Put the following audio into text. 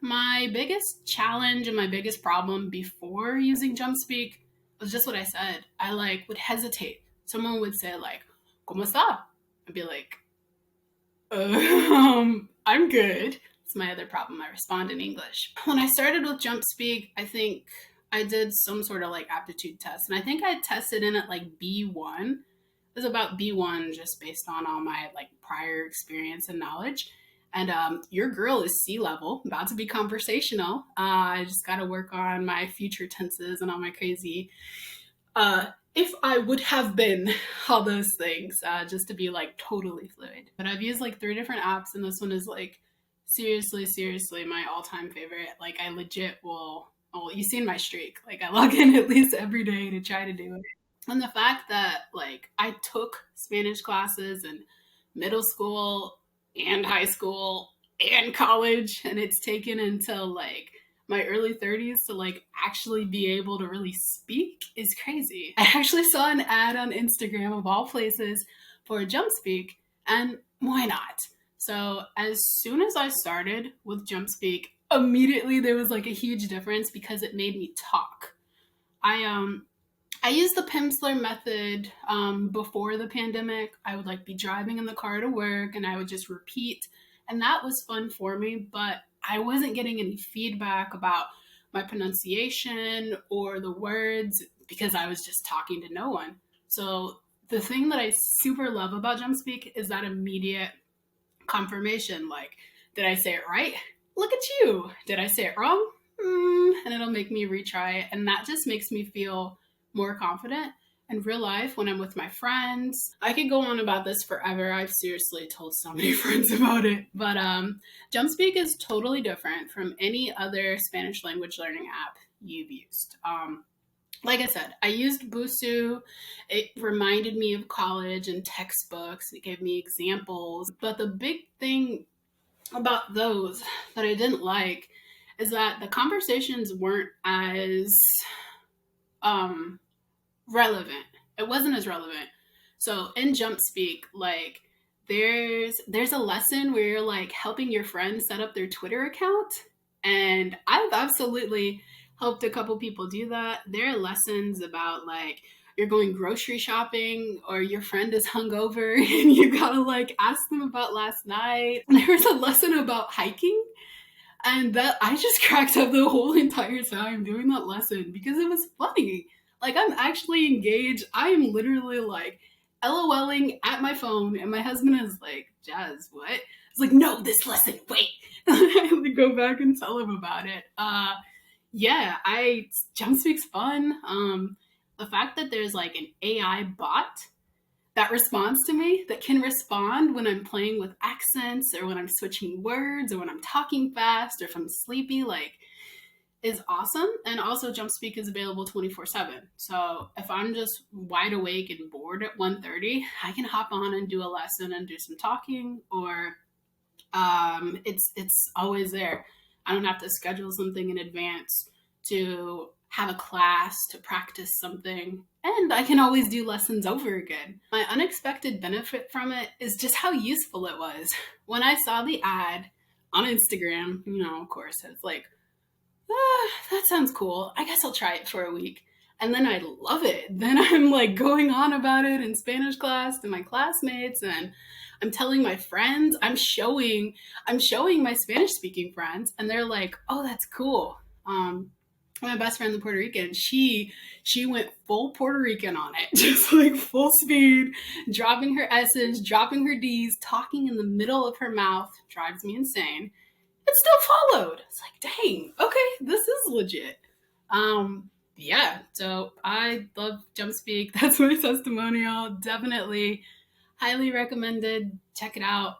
My biggest challenge and my biggest problem before using Jumpspeak was just what I said. I would hesitate. Someone would say like, "¿Cómo está?" I'd be like, I'm good. It's my other problem. I respond in English. When I started with Jumpspeak, I think I did some sort of like aptitude test, and I think I tested in at like B1. It was about B1 just based on all my like prior experience and knowledge. And your girl is C level, about to be conversational. I just got to work on my future tenses and all my crazy if I would have been, all those things, just to be like totally fluid. But I've used like 3 different apps, and this one is like seriously my all-time favorite. Like I legit will. Well, you've seen my streak. Like I log in at least every day to try to do it. And the fact that like I took Spanish classes in middle school and high school and college, and it's taken until like my early 30s to like actually be able to really speak is crazy. I actually saw an ad on Instagram of all places for Jumpspeak, and why not? So as soon as I started with Jumpspeak, immediately there was like a huge difference because it made me talk. I used the Pimsleur method before the pandemic. I would like be driving in the car to work and I would just repeat. And that was fun for me, but I wasn't getting any feedback about my pronunciation or the words because I was just talking to no one. So the thing that I super love about Jumpspeak is that immediate confirmation. Like, did I say it right? Look at you. Did I say it wrong? And it'll make me retry it. And that just makes me feel more confident. In real life, when I'm with my friends, I could go on about this forever. I've seriously told so many friends about it. But Jumpspeak is totally different from any other Spanish language learning app you've used. Like I said, I used Busuu. It reminded me of college and textbooks. It gave me examples. But the big thing about those that I didn't like is that the conversations weren't as relevant. It wasn't as relevant. So in Jumpspeak, like there's a lesson where you're like helping your friend set up their Twitter account, and I've absolutely helped a couple people do that. There are lessons about like you're going grocery shopping or your friend is hungover and you gotta like ask them about last night. There was a lesson about hiking, and that I just cracked up the whole entire time doing that lesson because it was funny. Like I'm actually engaged. I am literally like LOLing at my phone, and my husband is like, "Jazz, what?" It's like, "No, this lesson. Wait." I have to go back and tell him about it. Yeah, I Jumpspeak's fun. The fact that there's like an AI bot that responds to me, that can respond when I'm playing with accents or when I'm switching words or when I'm talking fast or if I'm sleepy, like is awesome. And also Jumpspeak is available 24/7. So if I'm just wide awake and bored at 1:30, I can hop on and do a lesson and do some talking, or it's always there. I don't have to schedule something in advance to have a class to practice something, and I can always do lessons over again. My unexpected benefit from it is just how useful it was. When I saw the ad on Instagram, of course, it's like, that sounds cool. I guess I'll try it for a week. And then I love it. Then I'm like going on about it in Spanish class to my classmates, and I'm telling my friends, I'm showing my Spanish speaking friends, and they're like, "Oh, that's cool." My best friend, the Puerto Rican, she went full Puerto Rican on it, just like full speed, dropping her S's, dropping her D's, talking in the middle of her mouth. Drives me insane. It still followed. It's like, dang, okay, this is legit. Yeah, so I love Jumpspeak. That's my testimonial. Definitely highly recommended. Check it out.